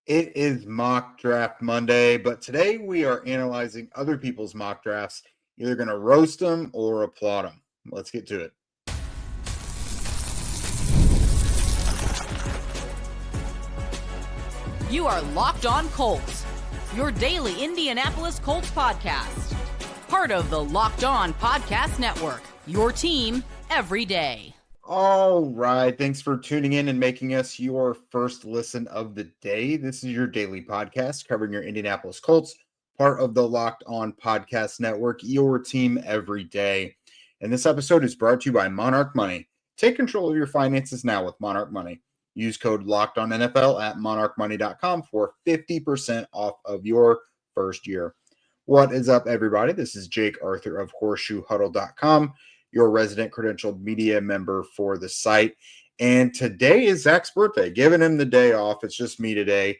It is Mock Draft Monday, but today we are analyzing other people's mock drafts, either going to roast them or applaud them. Let's get to it. You are Locked On Colts, your daily Indianapolis Colts podcast. Part of the Locked On Podcast Network, your team every day. All right. Thanks for tuning in and making us your first listen of the day. This is your daily podcast covering your Indianapolis Colts, part of the Locked On Podcast Network, your team every day. And this episode is brought to you by Monarch Money. Take control of your finances now with Monarch Money. Use code LOCKEDONNFL at monarchmoney.com for 50% off of your first year. What is up, everybody? This is Jake Arthur of horseshoehuddle.com, your resident credentialed media member for the site. And today is Zach's birthday, giving him the day off. It's just me today.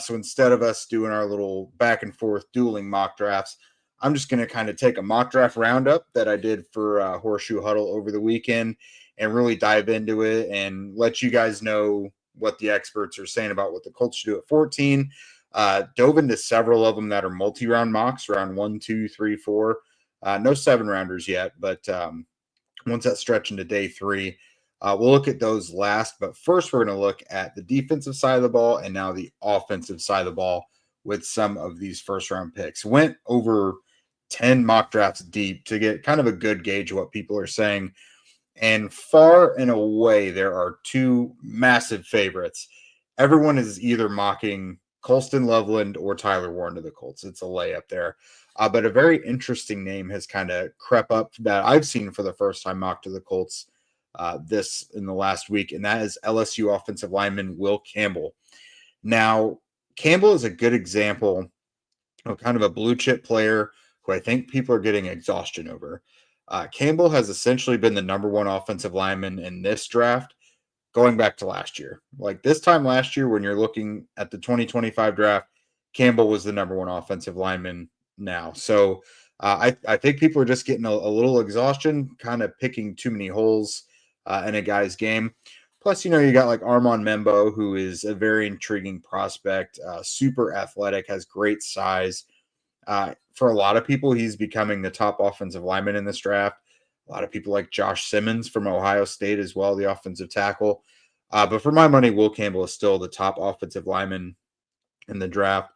So instead of us doing our little back and forth dueling mock drafts, I'm just going to kind of take a mock draft roundup that I did for Horseshoe Huddle over the weekend and really dive into it and let you guys know what the experts are saying about what the Colts should do at 14. Dove into several of them that are multi-round mocks, round 1, 2, 3, 4. No 7-rounders yet, but once that stretch into day 3, we'll look at those last. But first, we're going to look at the defensive side of the ball and now the offensive side of the ball with some of these first-round picks. Went over 10 mock drafts deep to get kind of a good gauge of what people are saying. And far and away, there are two massive favorites. Everyone is either mocking Colston, Loveland, or Tyler Warren to the Colts. It's a layup there. But a very interesting name has kind of crept up that I've seen for the first time mocked to the Colts this in the last week, and that is LSU offensive lineman Will Campbell. Now, Campbell is a good example of kind of a blue chip player who I think people are getting exhaustion over. Campbell has essentially been the number one offensive lineman in this draft going back to last year. Like this time last year, when you're looking at the 2025 draft, Campbell was the number one offensive lineman now. So I think people are just getting a little exhaustion, kind of picking too many holes in a guy's game. Plus, you got like Armand Membo, who is a very intriguing prospect, super athletic, has great size. For a lot of people, he's becoming the top offensive lineman in this draft. A lot of people like Josh Simmons from Ohio State as well, the offensive tackle. But for my money, Will Campbell is still the top offensive lineman in the draft.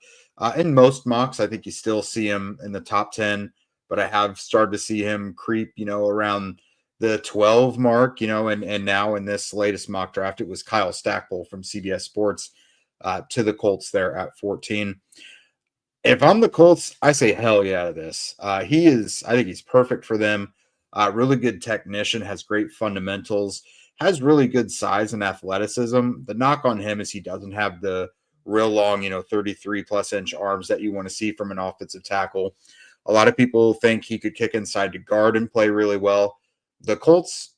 In most mocks, I think you still see him in the top 10, but I have started to see him creep, around the 12 mark, and now in this latest mock draft, it was Kyle Stackpole from CBS Sports to the Colts there at 14. If I'm the Colts, I say hell yeah to this. I think he's perfect for them. Really good technician, has great fundamentals, has really good size and athleticism. The knock on him is he doesn't have the real long, 33 plus inch arms that you want to see from an offensive tackle. A lot of people think he could kick inside to guard and play really well. The Colts,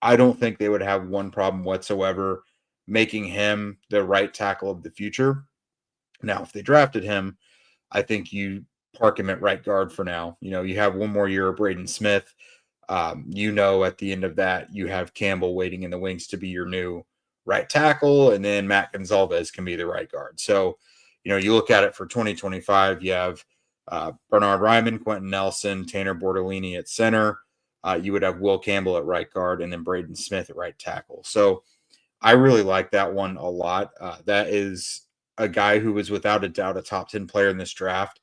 I don't think they would have one problem whatsoever making him the right tackle of the future. Now, if they drafted him, I think you park him at right guard for now. You have one more year of Braden Smith. At the end of that, you have Campbell waiting in the wings to be your new right tackle, and then Matt Gonzalez can be the right guard. So, you look at it for 2025, you have Bernard Ryman, Quentin Nelson, Tanner Bortolini at center. You would have Will Campbell at right guard, and then Braden Smith at right tackle. So I really like that one a lot. That is a guy who was without a doubt a top 10 player in this draft.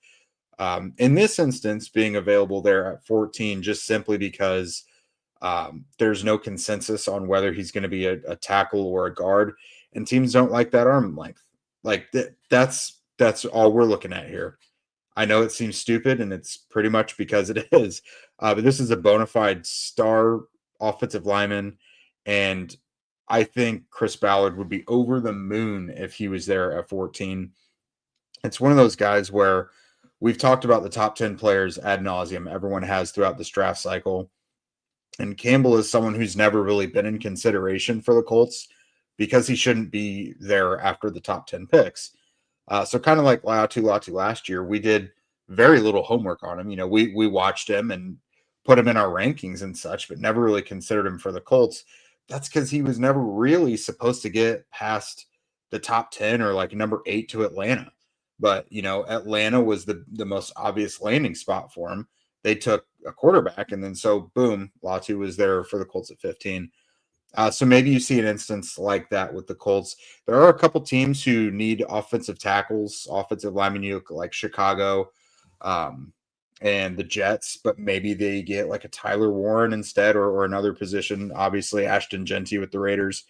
In this instance, being available there at 14, just simply because there's no consensus on whether he's going to be a tackle or a guard, and teams don't like that arm length. Like that's all we're looking at here. I know it seems stupid, and it's pretty much because it is. But this is a bona fide star offensive lineman, and I think Chris Ballard would be over the moon if he was there at 14. It's one of those guys where we've talked about the top 10 players ad nauseum. Everyone has throughout this draft cycle. And Campbell is someone who's never really been in consideration for the Colts because he shouldn't be there after the top 10 picks. So kind of like Latu last year, we did very little homework on him. We watched him and put him in our rankings and such, but never really considered him for the Colts. That's because he was never really supposed to get past the top 10 or like number 8 to Atlanta. But, Atlanta was the most obvious landing spot for him. They took a quarterback, and then so boom, Latu was there for the Colts at 15. So maybe you see an instance like that with the Colts. There are a couple teams who need offensive tackles, offensive linemen, like Chicago and the Jets, but maybe they get like a Tyler Warren instead or another position. Obviously, Ashton Genty with the Raiders.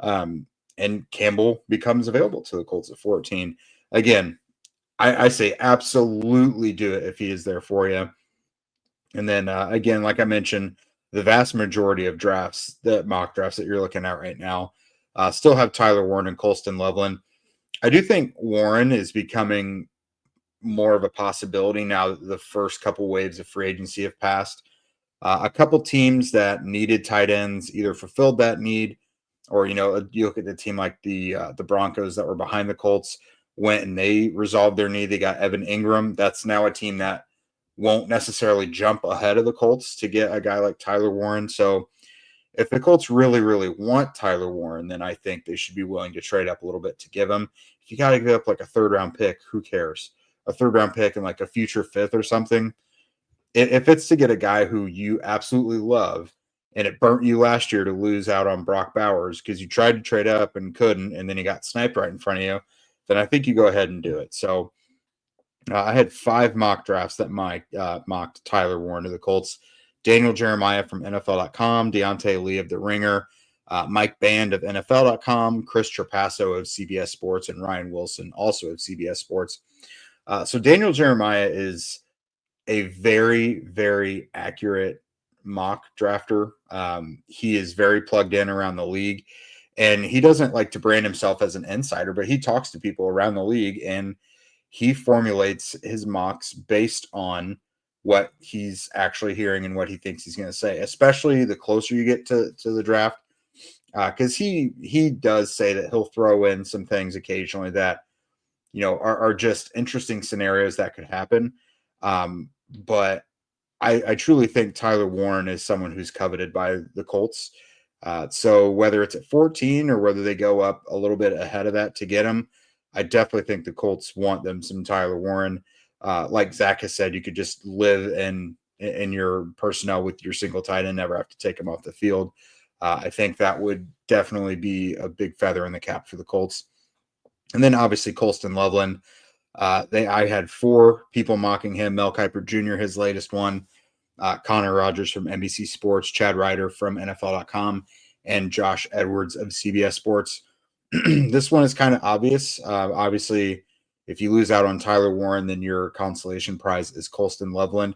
And Campbell becomes available to the Colts at 14. Again, I say absolutely do it if he is there for you. And then again, like I mentioned, the vast majority of drafts, the mock drafts that you're looking at right now, still have Tyler Warren and Colston Loveland. I do think Warren is becoming more of a possibility now that the first couple waves of free agency have passed. A couple teams that needed tight ends either fulfilled that need, or you look at the team like the Broncos that were behind the Colts, went and they resolved their need. They got Evan Ingram. That's now a team that won't necessarily jump ahead of the Colts to get a guy like Tyler Warren. So if the Colts really, really want Tyler Warren, then I think they should be willing to trade up a little bit to give him. If you got to give up like a third-round pick, who cares? A third-round pick and like a future fifth or something. If it's to get a guy who you absolutely love, and it burnt you last year to lose out on Brock Bowers because you tried to trade up and couldn't, and then he got sniped right in front of you, then I think you go ahead and do it. So I had 5 mock drafts that mocked Tyler Warren to the Colts. Daniel Jeremiah from NFL.com, Deontay Lee of The Ringer, Mike Band of NFL.com, Chris Trapasso of CBS Sports, and Ryan Wilson also of CBS Sports. So Daniel Jeremiah is a very, very accurate mock drafter. He is very plugged in around the league, and he doesn't like to brand himself as an insider, but he talks to people around the league, and he formulates his mocks based on what he's actually hearing and what he thinks he's going to say, especially the closer you get to the draft. Because he does say that he'll throw in some things occasionally that, are just interesting scenarios that could happen. But I truly think Tyler Warren is someone who's coveted by the Colts. So whether it's at 14 or whether they go up a little bit ahead of that to get him, I definitely think the Colts want them some Tyler Warren. Like Zach has said, you could just live in your personnel with your single tight end, never have to take him off the field. I think that would definitely be a big feather in the cap for the Colts. And then obviously Colston Loveland. I had 4 people mocking him. Mel Kiper Jr., his latest one. Connor Rogers from NBC Sports, Chad Ryder from NFL.com, and Josh Edwards of CBS Sports. This one is kind of obvious. Obviously, if you lose out on Tyler Warren, then your consolation prize is Colston Loveland.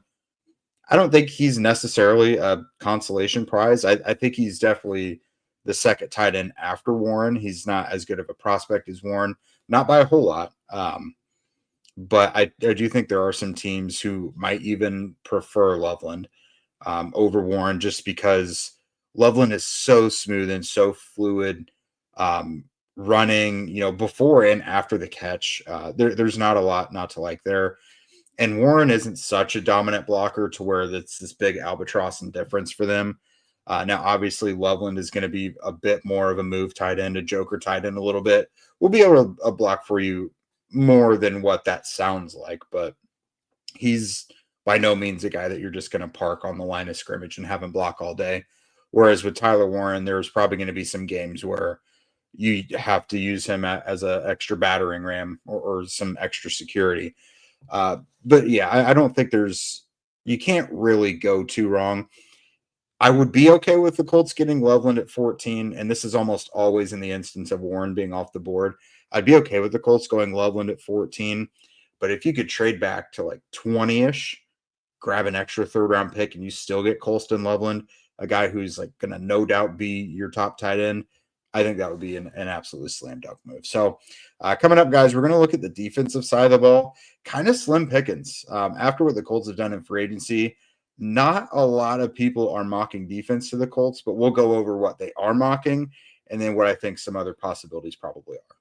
I don't think he's necessarily a consolation prize. I think he's definitely the second tight end after Warren. He's not as good of a prospect as Warren, not by a whole lot. But I do think there are some teams who might even prefer Loveland over Warren, just because Loveland is so smooth and so fluid, running, before and after the catch. There's not a lot not to like there. And Warren isn't such a dominant blocker to where that's this big albatross and difference for them. Now, obviously, Loveland is going to be a bit more of a move tight end, a joker tight end a little bit. We'll be able to block for you more than what that sounds like, but he's by no means a guy that you're just going to park on the line of scrimmage and have him block all day. Whereas with Tyler Warren, there's probably going to be some games where you have to use him as an extra battering ram or some extra security. But yeah, I don't think you can't really go too wrong. I would be okay with the Colts getting Loveland at 14, and this is almost always in the instance of Warren being off the board. I'd be okay with the Colts going Loveland at 14, but if you could trade back to like 20-ish, grab an extra third-round pick, and you still get Colston Loveland, a guy who's like going to no doubt be your top tight end, I think that would be an absolutely slam dunk move. So coming up, guys, we're going to look at the defensive side of the ball. Kind of slim pickings. After what the Colts have done in free agency, not a lot of people are mocking defense to the Colts, but we'll go over what they are mocking and then what I think some other possibilities probably are.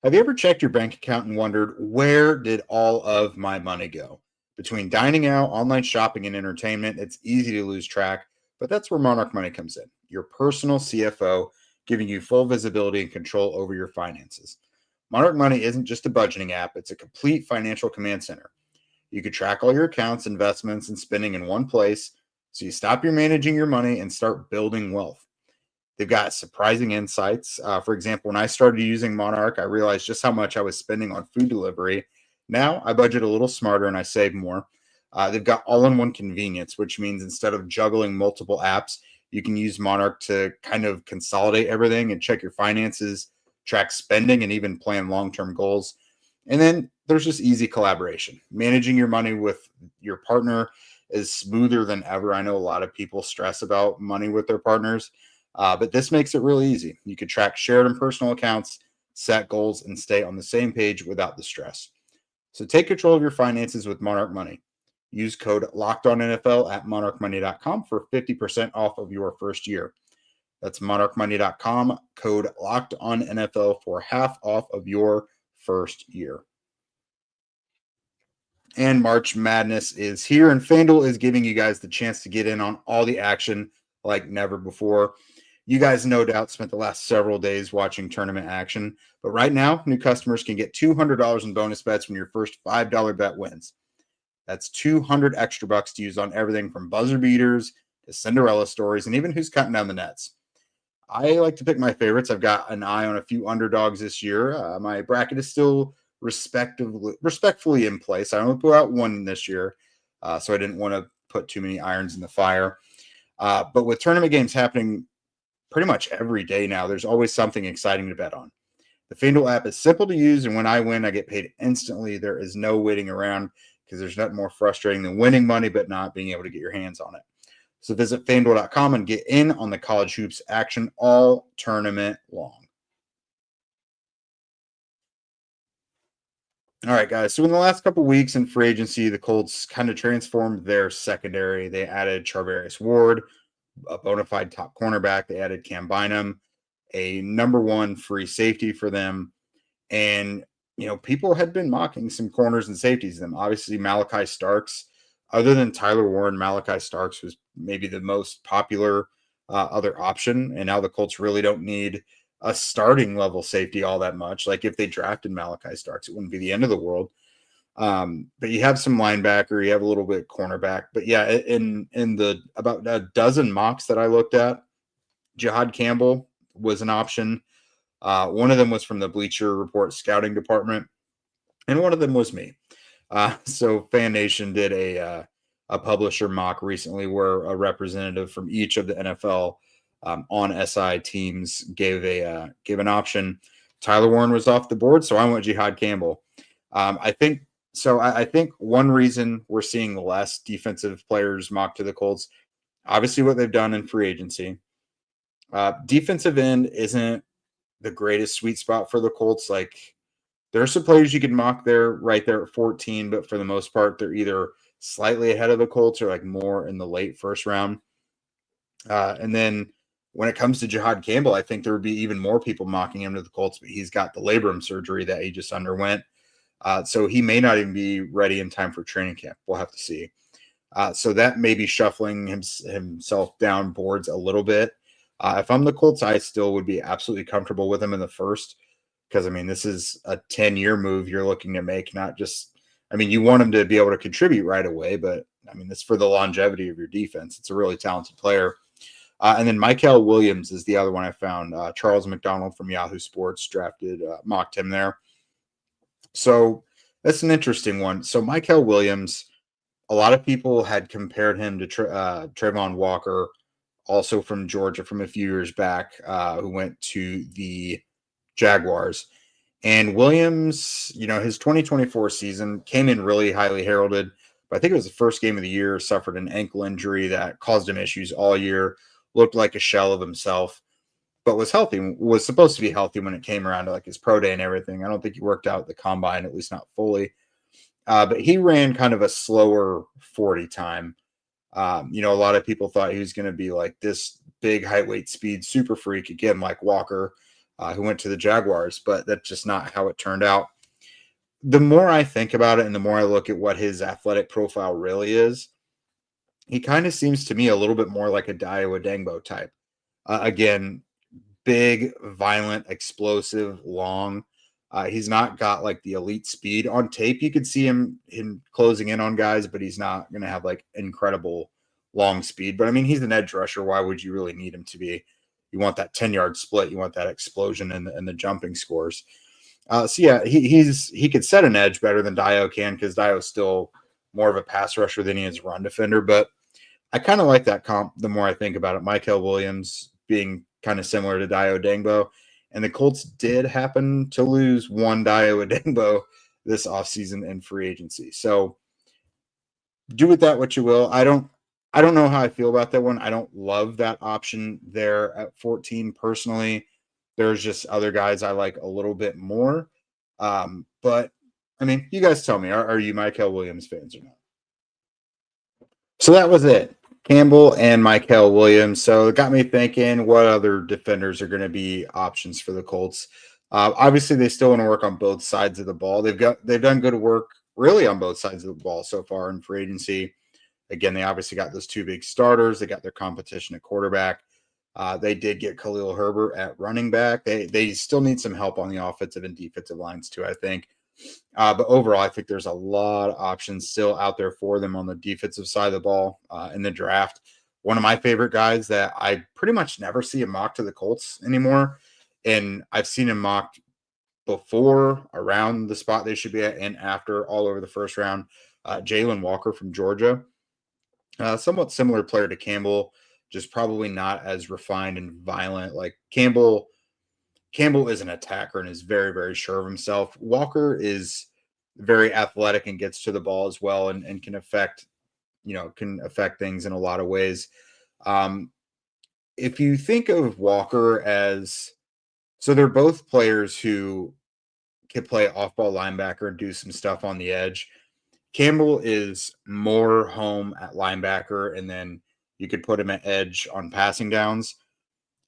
Have you ever checked your bank account and wondered, where did all of my money go? Between dining out, online shopping, and entertainment, it's easy to lose track, but that's where Monarch Money comes in. your personal CFO, giving you full visibility and control over your finances. Monarch Money isn't just a budgeting app, it's a complete financial command center. You could track all your accounts, investments, and spending in one place, so you stop your managing your money and start building wealth. They've got surprising insights. For example, when I started using Monarch, I realized just how much I was spending on food delivery. Now I budget a little smarter and I save more. They've got all-in-one convenience, which means instead of juggling multiple apps, you can use Monarch to kind of consolidate everything and check your finances, track spending, and even plan long-term goals. And then there's just easy collaboration. Managing your money with your partner is smoother than ever. I know a lot of people stress about money with their partners, but this makes it really easy. You can track shared and personal accounts, set goals, and stay on the same page without the stress. So take control of your finances with Monarch Money. Use code LOCKEDONNFL at monarchmoney.com for 50% off of your first year. That's monarchmoney.com, code LOCKEDONNFL for half off of your first year. And March Madness is here, and FanDuel is giving you guys the chance to get in on all the action like never before. You guys no doubt spent the last several days watching tournament action, but right now, new customers can get $200 in bonus bets when your first $5 bet wins. That's 200 extra bucks to use on everything from buzzer beaters to Cinderella stories and even who's cutting down the nets. I like to pick my favorites. I've got an eye on a few underdogs this year. My bracket is still respectfully in place. I only put out one this year, so I didn't want to put too many irons in the fire. But with tournament games happening pretty much every day now, there's always something exciting to bet on. The FanDuel app is simple to use, and when I win, I get paid instantly. There is no waiting around because there's nothing more frustrating than winning money but not being able to get your hands on it. So visit FanDuel.com and get in on the college hoops action all tournament long. All right, guys. So in the last couple of weeks in free agency, the Colts kind of transformed their secondary. They added Charvarius Ward, a bona fide top cornerback. They added Cam Bynum, a number one free safety for them. And, you know, people had been mocking some corners and safeties them. Obviously, Malachi Starks, other than Tyler Warren, Malachi Starks was maybe the most popular other option. And now the Colts really don't need a starting level safety all that much. Like if they drafted Malachi Starks, it wouldn't be the end of the world. But you have some linebacker, you have a little bit cornerback. But yeah, in the about a dozen mocks that I looked at, Jihad Campbell was an option. One of them was from the Bleacher Report scouting department, and one of them was me. So Fan Nation did a publisher mock recently where a representative from each of the NFL on SI teams gave an option. Tyler Warren was off the board, so I went Jihad Campbell. I think one reason we're seeing less defensive players mocked to the Colts, obviously what they've done in free agency. Defensive end isn't the greatest sweet spot for the Colts. Like there are some players you can mock there right there at 14, but for the most part, they're either slightly ahead of the Colts or like more in the late first round. And then when it comes to Jihad Campbell, I think there would be even more people mocking him to the Colts, but he's got the labrum surgery that he just underwent. So he may not even be ready in time for training camp. We'll have to see. So that may be shuffling himself down boards a little bit. If I'm the Colts, I still would be absolutely comfortable with him in the first because, I mean, this is a 10-year move you're looking to make, not just – I mean, you want him to be able to contribute right away, but, I mean, it's for the longevity of your defense. It's a really talented player. And then Michael Williams is the other one I found. Charles McDonald from Yahoo Sports mocked him there. So that's an interesting one. So Michael Williams, a lot of people had compared him to Trayvon Walker, also from Georgia from a few years back, who went to the Jaguars. And Williams, you know, his 2024 season came in really highly heralded, but I think it was the first game of the year, suffered an ankle injury that caused him issues all year, looked like a shell of himself, but was healthy, was supposed to be healthy when it came around to like his pro day and everything. I don't think he worked out at the combine, at least not fully. But he ran kind of a slower 40 time. You know, a lot of people thought he was going to be like this big height, weight, speed super freak again, like Walker, who went to the Jaguars, but that's just not how it turned out. The more I think about it and the more I look at what his athletic profile really is, he kind of seems to me a little bit more like a Dayo Adengbo type. Again, big, violent, explosive, long. He's not got like the elite speed on tape. You could see him closing in on guys, but he's not going to have like incredible long speed. But I mean, he's an edge rusher. Why would you really need him to be? You want that 10-yard split. You want that explosion and the jumping scores. So yeah, he could set an edge better than Dio can, because Dio's still more of a pass rusher than he is run defender. But I kind of like that comp the more I think about it. Mykel Williams being kind of similar to Dio Dengbo. And the Colts did happen to lose one Dio Dengbo this offseason in free agency. So do with that what you will. I don't know how I feel about that one. I don't love that option there at 14 personally. There's just other guys I like a little bit more. But I mean, you guys tell me, are you Mykel Williams fans or not? So that was it. Campbell and Mykel Williams. So it got me thinking, what other defenders are going to be options for the Colts? Obviously, they still want to work on both sides of the ball. They've done good work really on both sides of the ball so far in free agency. Again, they obviously got those two big starters. They got their competition at quarterback. They did get Khalil Herbert at running back. They still need some help on the offensive and defensive lines too, I think. But overall, I think there's a lot of options still out there for them on the defensive side of the ball in the draft. One of my favorite guys that I pretty much never see him mocked to the Colts anymore, and I've seen him mocked before, around the spot they should be at, and after, all over the first round. Jalen Walker from Georgia, somewhat similar player to Campbell, just probably not as refined and violent. Like Campbell is an attacker and is very, very sure of himself. Walker is very athletic and gets to the ball as well, and can affect things in a lot of ways. If you think of Walker as, so they're both players who can play off-ball linebacker and do some stuff on the edge. Campbell is more home at linebacker, and then you could put him at edge on passing downs.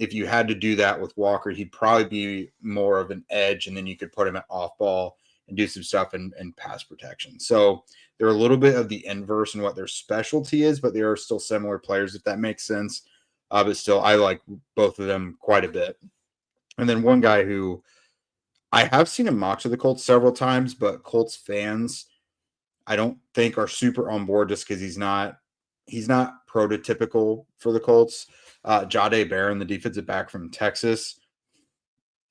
If you had to do that with Walker, he'd probably be more of an edge, and then you could put him at off-ball and do some stuff in pass protection. So they're a little bit of the inverse in what their specialty is, but they are still similar players, if that makes sense. But still, I like both of them quite a bit. And then one guy who I have seen him mocked to the Colts several times, but Colts fans, I don't think, are super on board just because he's not prototypical for the Colts. Jahdae Barron, the defensive back from Texas.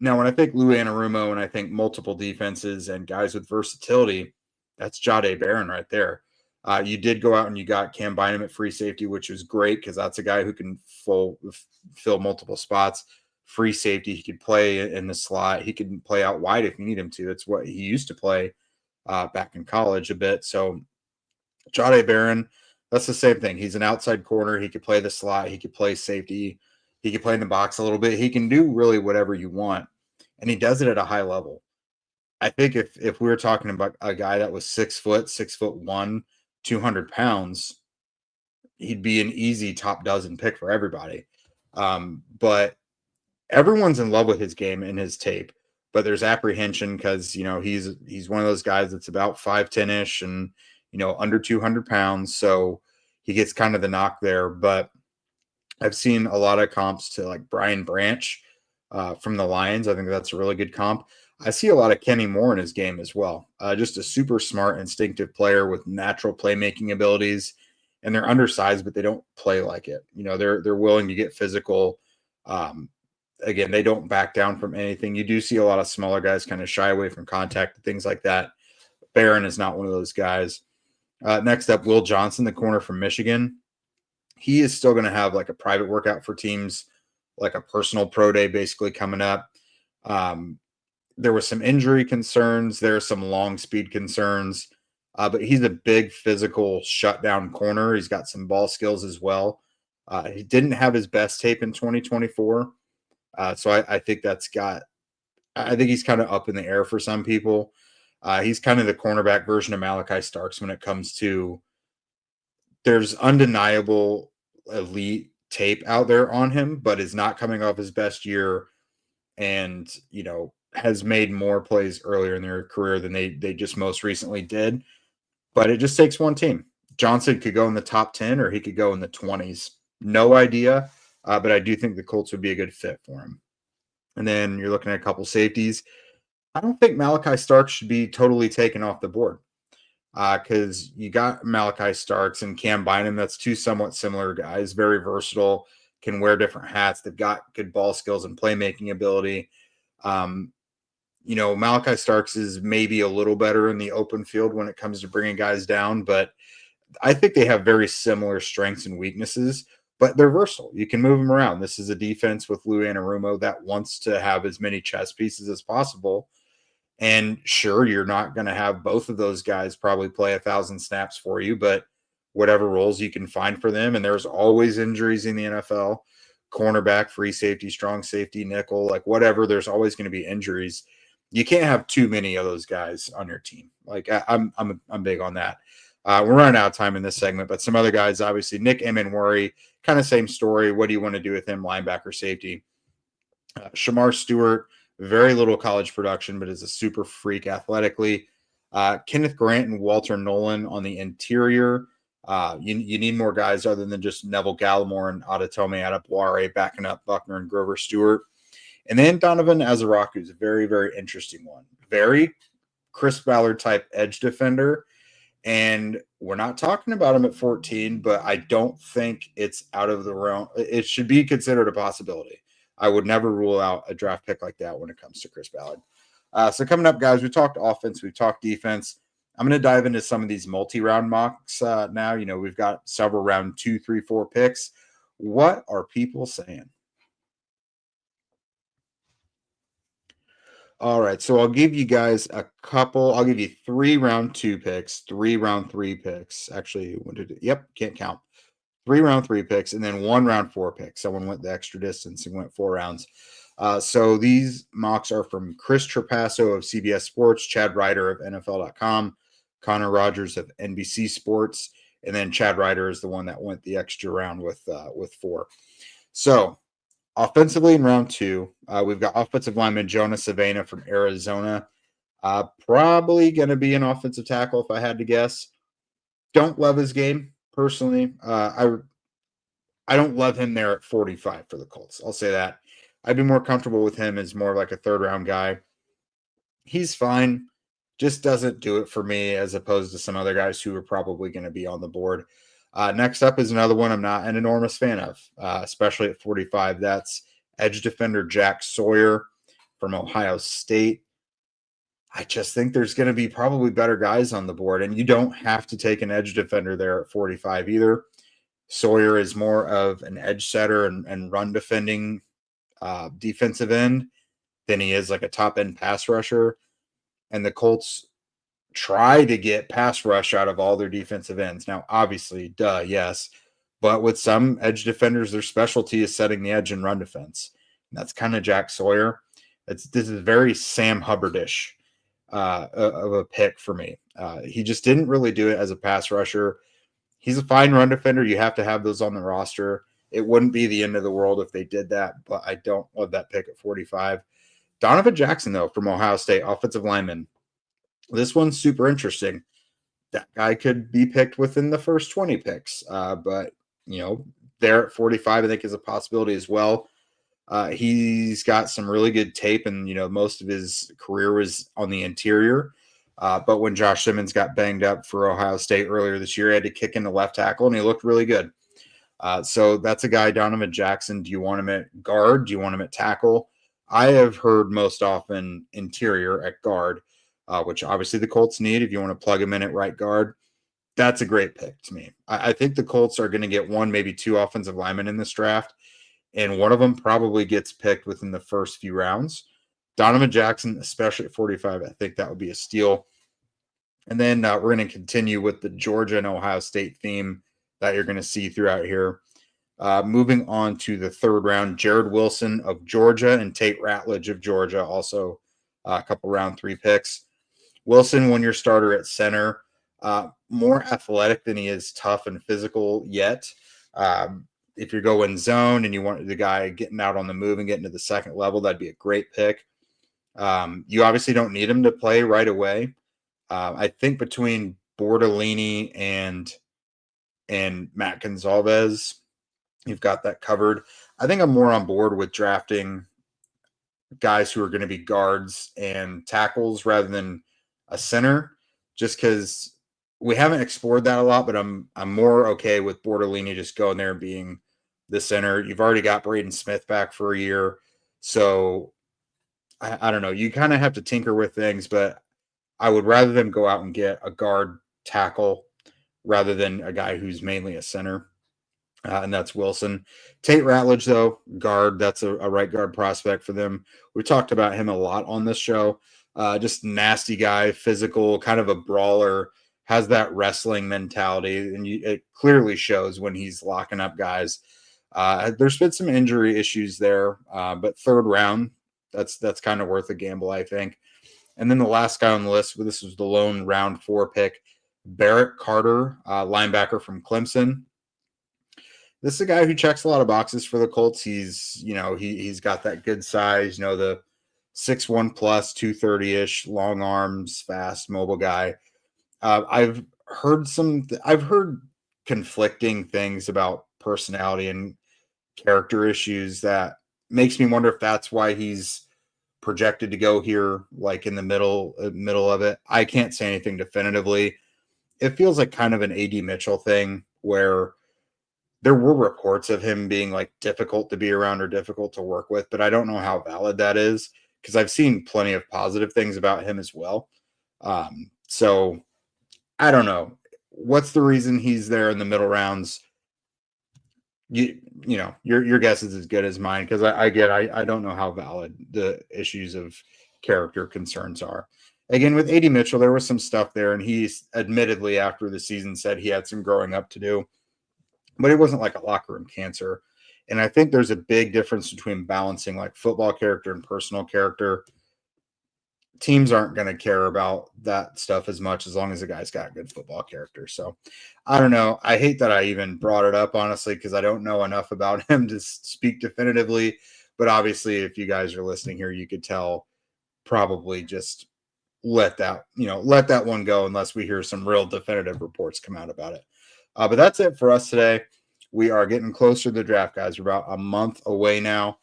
Now, when I think Lou Anarumo and I think multiple defenses and guys with versatility, that's Jahdae Barron right there. You did go out and you got Cam Bynum at free safety, which was great because that's a guy who can fill multiple spots. Free safety, he could play in the slot. He can play out wide if you need him to. That's what he used to play back in college a bit. So Jahdae Barron, that's the same thing. He's an outside corner. He could play the slot. He could play safety. He could play in the box a little bit. He can do really whatever you want, and he does it at a high level. I think if we were talking about a guy that was 6'1", 200 pounds, he'd be an easy top dozen pick for everybody. But everyone's in love with his game and his tape. But there's apprehension because he's one of those guys that's about 5'10" and under 200 pounds, so he gets kind of the knock there. But I've seen a lot of comps to like Brian Branch from the Lions. I think that's a really good comp. I see a lot of Kenny Moore in his game as well. Just a super smart, instinctive player with natural playmaking abilities, and they're undersized, but they don't play like it. They're willing to get physical. Again, they don't back down from anything. You do see a lot of smaller guys kind of shy away from contact and things like that. Barron is not one of those guys. Next up, Will Johnson, the corner from Michigan. He is still going to have like a private workout for teams, like a personal pro day basically coming up. There were some injury concerns. There are some long speed concerns. But he's a big physical shutdown corner. He's got some ball skills as well. He didn't have his best tape in 2024. So I think I think he's kind of up in the air for some people. He's kind of the cornerback version of Malachi Starks when it comes to, there's undeniable elite tape out there on him, but is not coming off his best year, and has made more plays earlier in their career than they just most recently did. But it just takes one team. Johnson could go in the top 10 or he could go in the 20s. No idea. but I do think the Colts would be a good fit for him. And then you're looking at a couple safeties. I don't think Malachi Starks should be totally taken off the board because you got Malachi Starks and Cam Bynum. That's two somewhat similar guys, very versatile, can wear different hats. They've got good ball skills and playmaking ability. Malachi Starks is maybe a little better in the open field when it comes to bringing guys down, but I think they have very similar strengths and weaknesses, but they're versatile. You can move them around. This is a defense with Lou Anarumo that wants to have as many chess pieces as possible. And sure, you're not going to have both of those guys probably play 1,000 snaps for you, but whatever roles you can find for them. And there's always injuries in the NFL, cornerback, free safety, strong safety, nickel, like whatever. There's always going to be injuries. You can't have too many of those guys on your team. Like I'm big on that. We're running out of time in this segment, but some other guys, obviously, Nick Emenwari, kind of same story. What do you want to do with him? Linebacker, safety. Shamar Stewart, very little college production, but is a super freak athletically. Kenneth Grant and Walter Nolan on the interior. You need more guys other than just Neville Gallimore and Adetomi Adebawore backing up Buckner and Grover Stewart. And then Donovan Azaraku is a very, very interesting one. Very Chris Ballard type edge defender. And we're not talking about him at 14, but I don't think it's out of the realm. It should be considered a possibility. I would never rule out a draft pick like that when it comes to Chris Ballard. So coming up, guys, we talked offense, we've talked defense. I'm going to dive into some of these multi-round mocks now. We've got several round 2, 3, 4 picks. What are people saying? All right, so I'll give you guys a couple. I'll give you 3 round 2 picks, 3 round 3 picks. Actually, can't count. 3 round 3 picks, and then 1 round 4 pick. Someone went the extra distance and went 4 rounds. So these mocks are from Chris Trapasso of CBS Sports, Chad Ryder of NFL.com, Connor Rogers of NBC Sports, and then Chad Ryder is the one that went the extra round with 4. So offensively in round 2, we've got offensive lineman Jonah Savannah from Arizona. Probably going to be an offensive tackle if I had to guess. Don't love his game personally. I don't love him there at 45 for the Colts. I'll say that. I'd be more comfortable with him as more like a 3rd round guy. He's fine. Just doesn't do it for me as opposed to some other guys who are probably going to be on the board. Next up is another one I'm not an enormous fan of, especially at 45. That's edge defender Jack Sawyer from Ohio State. I just think there's going to be probably better guys on the board, and you don't have to take an edge defender there at 45 either. Sawyer is more of an edge setter and run defending defensive end than he is like a top end pass rusher. And the Colts try to get pass rush out of all their defensive ends. Now, obviously, yes, but with some edge defenders, their specialty is setting the edge and run defense. And that's kind of Jack Sawyer. This is very Sam Hubbard-ish of a pick for me. He just didn't really do it as a pass rusher. He's a fine run defender. You have to have those on the roster. It wouldn't be the end of the world if they did that, but I don't love that pick at 45. Donovan Jackson, though, from Ohio State, offensive lineman. This one's super interesting. That guy could be picked within the first 20 picks, but, there at 45, I think is a possibility as well. He's got some really good tape, and, most of his career was on the interior. But when Josh Simmons got banged up for Ohio State earlier this year, he had to kick into left tackle, and he looked really good. So that's a guy, Donovan Jackson. Do you want him at guard? Do you want him at tackle? I have heard most often interior at guard, which obviously the Colts need if you want to plug him in at right guard. That's a great pick to me. I think the Colts are going to get 1, maybe 2 offensive linemen in this draft, and one of them probably gets picked within the first few rounds. Donovan Jackson, especially at 45, I think that would be a steal. And then we're going to continue with the Georgia and Ohio State theme that you're going to see throughout here. Moving on to the 3rd round, Jared Wilson of Georgia and Tate Ratledge of Georgia, also a couple round 3 picks. Wilson, 1-year starter at center, more athletic than he is tough and physical yet. If you're going zone and you want the guy getting out on the move and getting to the second level, that'd be a great pick. You obviously don't need him to play right away. I think between Bordolini and Matt Gonzalez, you've got that covered. I think I'm more on board with drafting guys who are going to be guards and tackles rather than a center, just because we haven't explored that a lot. But I'm more okay with Bortolini just going there and being the center. You've already got Braden Smith back for a year, so I don't know. You kind of have to tinker with things, but I would rather them go out and get a guard tackle rather than a guy who's mainly a center. And that's Wilson. Tate Ratledge, though, guard. That's a right guard prospect for them. We talked about him a lot on this show. Just nasty guy, physical, kind of a brawler, has that wrestling mentality, and it clearly shows when he's locking up guys. There's been some injury issues there, but third round, that's kind of worth a gamble, I think. And then the last guy on the list, this was the lone round 4 pick, Barrett Carter, linebacker from Clemson. This is a guy who checks a lot of boxes for the Colts. He's got that good size, the 6'1 plus, 230-ish, long arms, fast, mobile guy. I've heard conflicting things about personality and character issues that makes me wonder if that's why he's projected to go here, like in the middle of it. I can't say anything definitively. It feels like kind of an AD Mitchell thing where there were reports of him being like difficult to be around or difficult to work with, but I don't know how valid that is because I've seen plenty of positive things about him as well. So I don't know what's the reason he's there in the middle rounds. Your guess is as good as mine because I don't know how valid the issues of character concerns are. Again, with AD Mitchell, there was some stuff there, and he's admittedly after the season said he had some growing up to do, but it wasn't like a locker room cancer. And I think there's a big difference between balancing like football character and personal character. Teams aren't going to care about that stuff as much as long as the guy's got good football character. So I don't know. I hate that I even brought it up, honestly, because I don't know enough about him to speak definitively. But obviously, if you guys are listening here, you could tell probably just let that one go unless we hear some real definitive reports come out about it. But that's it for us today. We are getting closer to the draft, guys. We're about a month away now.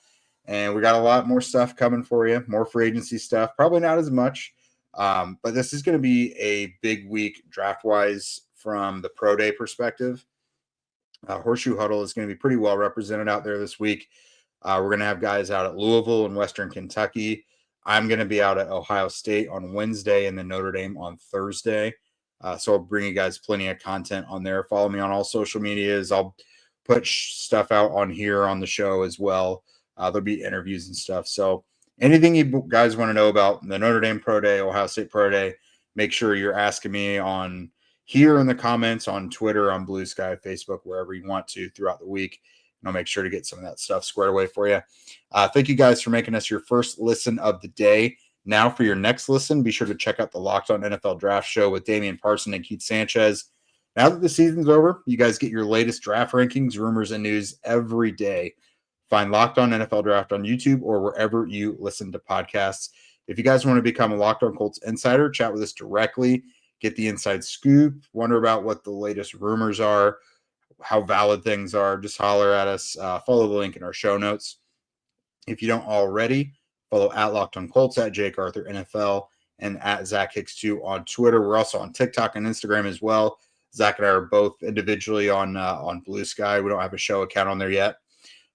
And we got a lot more stuff coming for you, more free agency stuff. Probably not as much, but this is going to be a big week draft-wise from the pro day perspective. Horseshoe Huddle is going to be pretty well represented out there this week. We're going to have guys out at Louisville and Western Kentucky. I'm going to be out at Ohio State on Wednesday and then Notre Dame on Thursday. So I'll bring you guys plenty of content on there. Follow me on all social medias. I'll put stuff out on here on the show as well. There'll be interviews and stuff. So anything you guys want to know about the Notre Dame Pro Day, Ohio State Pro Day, make sure you're asking me on here in the comments, on Twitter, on Blue Sky, Facebook, wherever you want to throughout the week. And I'll make sure to get some of that stuff squared away for you. Thank you guys for making us your first listen of the day. Now for your next listen, be sure to check out the Locked On NFL Draft Show with Damian Parson and Keith Sanchez. Now that the season's over, you guys get your latest draft rankings, rumors, and news every day. Find Locked On NFL Draft on YouTube or wherever you listen to podcasts. If you guys want to become a Locked On Colts insider, chat with us directly, get the inside scoop, wonder about what the latest rumors are, how valid things are, just holler at us. Follow the link in our show notes. If you don't already, follow at Locked On Colts, at Jake Arthur NFL, and at Zach Hicks 2 on Twitter. We're also on TikTok and Instagram as well. Zach and I are both individually on Blue Sky. We don't have a show account on there yet.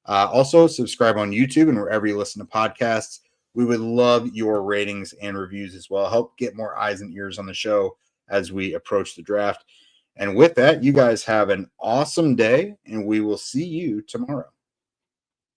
Also, subscribe on YouTube and wherever you listen to podcasts. We would love your ratings and reviews as well. Help get more eyes and ears on the show as we approach the draft. And with that, you guys have an awesome day, and we will see you tomorrow.